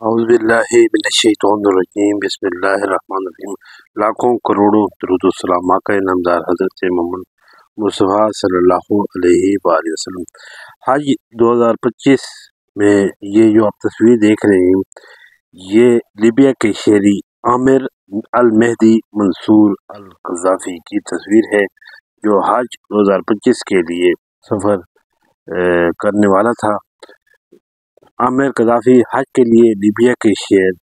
اعوذ باللہ من الشیطان الرجیم بسم اللہ الرحمن الرحیم۔ لاکھوں کروڑوں درود و سلام آقا نامدار حضرت محمد مصطفیٰ صلی اللہ علیہ وآلہ وسلم۔ حج 2025 میں یہ جو آپ تصویر دیکھ رہے ہیں یہ لیبیا کے شہری عامر المہدی منصور القذافی کی تصویر ہے، جو حج 2025 کے لیے سفر کرنے والا تھا۔ عامر قذافی حج کے لیے لیبیا کے شہر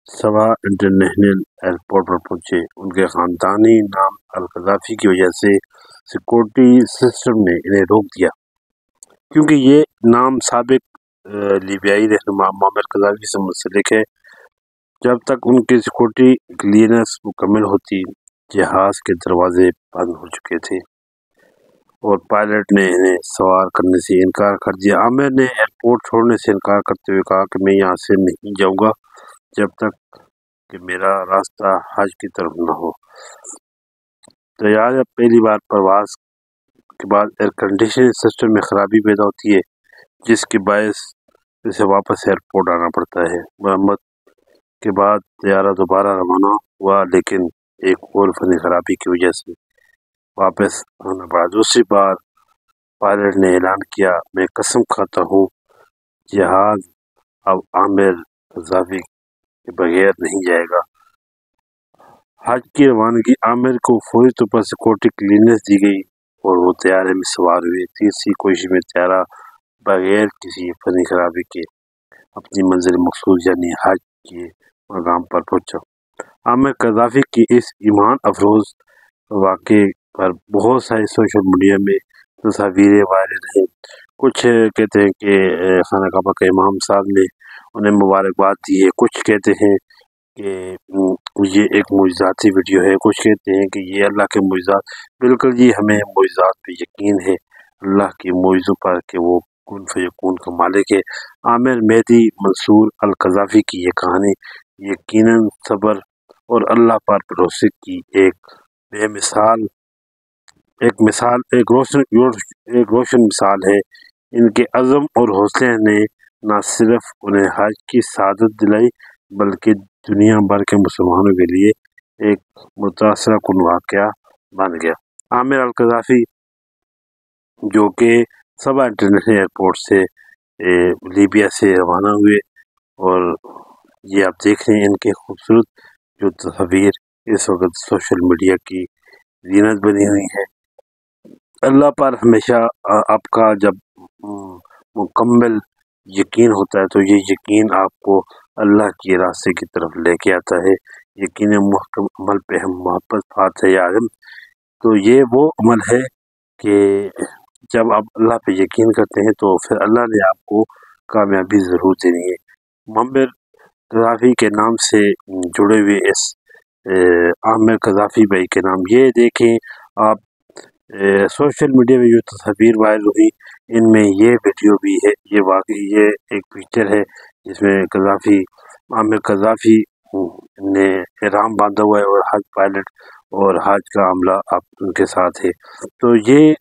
سوا انٹرنیشنل ایئرپورٹ پر پہنچے۔ ان کے خاندانی نام القذافی کی وجہ سے سیکورٹی سسٹم نے انہیں روک دیا، کیونکہ یہ نام سابق لیبیائی رہنما عامر قذافی سے منسلک ہے۔ جب تک ان کی سیکورٹی کلیئرنس مکمل ہوتی، جہاز کے دروازے بند ہو چکے تھے اور پائلٹ نے انہیں سوار کرنے سے انکار کر دیا۔ عامر نے ایئرپورٹ چھوڑنے سے انکار کرتے ہوئے کہا کہ میں یہاں سے نہیں جاؤں گا جب تک کہ میرا راستہ حج کی طرف نہ ہو۔ طیارہ پہلی بار پرواز کے بعد ایئر کنڈیشننگ سسٹم میں خرابی پیدا ہوتی ہے، جس کے باعث اسے واپس ایئرپورٹ آنا پڑتا ہے۔ مرمت کے بعد طیارہ دوبارہ روانہ ہوا، لیکن ایک اور فنی خرابی کی وجہ سے واپس آنا پڑا۔ دوسری بار پائلٹ نے اعلان کیا، میں قسم کھاتا ہوں جہاز اب عامر قذافی کے بغیر نہیں جائے گا۔ حج کی روانگی عامر کو فوری طور پر سیکورٹی کلیئرنس دی گئی اور وہ طیارے میں سوار ہوئے۔ تیسری کوشش میں طیارہ بغیر کسی فنی خرابی کے اپنی منزل مقصود یعنی حج کے مقام پر پہنچا۔ عامر قذافی کی اس ایمان افروز واقعے پر بہت سارے سوشل میڈیا میں تصاویریں وائرل ہیں۔ کچھ کہتے ہیں کہ خانہ کعبہ کے امام صاحب نے انہیں مبارکباد دی ہے، کچھ کہتے ہیں کہ یہ ایک معجزاتی ویڈیو ہے، کچھ کہتے ہیں کہ یہ اللہ کے معجزات۔ بالکل جی، ہمیں معجزات پہ یقین ہے، اللہ کے معجزوں پر کہ وہ کن فیکون کا مالک ہے۔ عامر مہدی منصور القذافی کی یہ کہانی یقیناً صبر اور اللہ پر بھروسے کی ایک بے مثال ایک روشن مثال ہے۔ ان کے عزم اور حوصلے نے نہ صرف انہیں حج کی سعادت دلائی بلکہ دنیا بھر کے مسلمانوں کے لیے ایک متاثر کن واقعہ بن گیا۔ عامر القذافی جو کہ سبا انٹرنیشنل ایئرپورٹ سے لیبیا سے روانہ ہوئے، اور یہ آپ دیکھ رہے ہیں ان کے خوبصورت جو تصاویر اس وقت سوشل میڈیا کی زینت بنی ہوئی ہے۔ اللہ پر ہمیشہ آپ کا جب مکمل یقین ہوتا ہے تو یہ یقین آپ کو اللہ کے راستے کی طرف لے کے آتا ہے۔ یقین محکم عمل پہ ہم محبت فاتح اعظم، تو یہ وہ عمل ہے کہ جب آپ اللہ پہ یقین کرتے ہیں تو پھر اللہ نے آپ کو کامیابی ضرور دینی ہے۔ عامر قذافی کے نام سے جڑے ہوئے اس عامر قذافی بھائی کے نام یہ دیکھیں آپ، سوشل میڈیا میں جو تصاویر وائرل ہوئی ان میں یہ ویڈیو بھی ہے، یہ واقعی یہ ایک پکچر ہے جس میں عامر قذافی نے احرام باندھا ہوا ہے اور حج پائلٹ اور حج کا عملہ آپ ان کے ساتھ ہے۔ تو یہ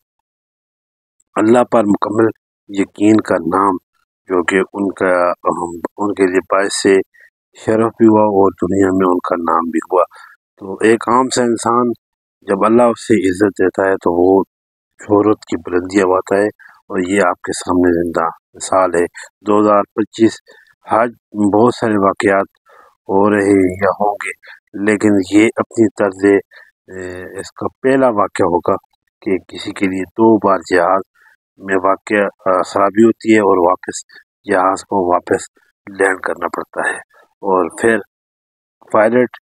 اللہ پر مکمل یقین کا نام جو کہ ان کے لیے باعث سے شرف بھی ہوا اور دنیا میں ان کا نام بھی ہوا۔ تو ایک عام سا انسان جب اللہ اسے عزت دیتا ہے تو وہ شہرت کی بلندیاں پاتا ہے، اور یہ آپ کے سامنے زندہ مثال ہے۔ 2025 حج بہت سارے واقعات ہو رہے ہیں یا ہوں گے، لیکن یہ اپنی طرز اس کا پہلا واقعہ ہوگا کہ کسی کے لیے 2 بار جہاز میں خرابی ہوتی ہے اور واپس جہاز کو واپس لینڈ کرنا پڑتا ہے، اور پھر پائلٹ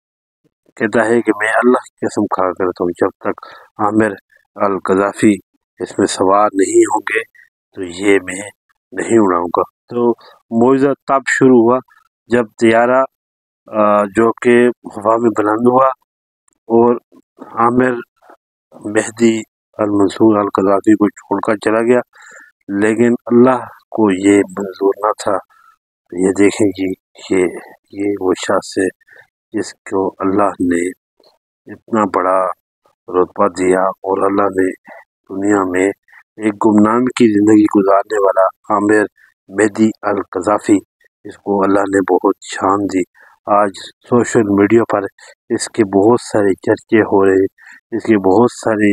کہتا ہے کہ میں اللہ کی قسم کھا کرتا ہوں جب تک عامر القذافی اس میں سوار نہیں ہوں گے تو یہ میں نہیں اڑاؤں گا۔ تو معجزہ تب شروع ہوا جب طیارہ جو کہ ہوا میں بلند ہوا اور عامر مہدی المنصور القذافی کو چھوڑ کر چلا گیا، لیکن اللہ کو یہ منظور نہ تھا۔ یہ دیکھیں جی، یہ وہ شخص ہے جس کو اللہ نے اتنا بڑا رتبہ دیا، اور اللہ نے دنیا میں ایک گمنام کی زندگی گزارنے والا عامر مہدی القذافی اس کو اللہ نے بہت شان دی۔ آج سوشل میڈیا پر اس کے بہت سارے چرچے ہو رہے، اس کے بہت سارے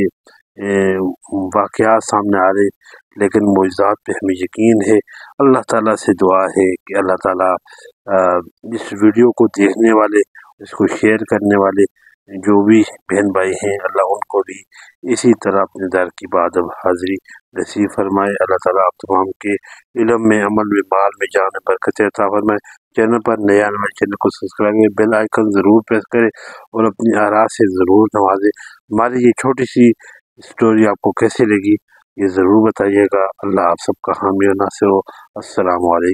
واقعات سامنے آ رہے، لیکن معجزات پہ ہمیں یقین ہے۔ اللہ تعالیٰ سے دعا ہے کہ اللہ تعالیٰ اس ویڈیو کو دیکھنے والے، اس کو شیئر کرنے والے جو بھی بہن بھائی ہیں، اللہ ان کو بھی اسی طرح اپنے در کی بادب حاضری نصیب فرمائے۔ اللہ تعالیٰ آپ تمام کے علم میں، عمل میں، مال میں، جان میں برکت عطا فرمائے۔ چینل پر نیا چینل کو سبسکرائب کریں، بیل آئیکن ضرور پریس کریں اور اپنی آراء سے ضرور نوازیں۔ ہماری یہ چھوٹی سی اسٹوری آپ کو کیسی لگی یہ ضرور بتائیے گا۔ اللہ آپ سب کا حامی و ناصر ہو۔ السلام علیکم۔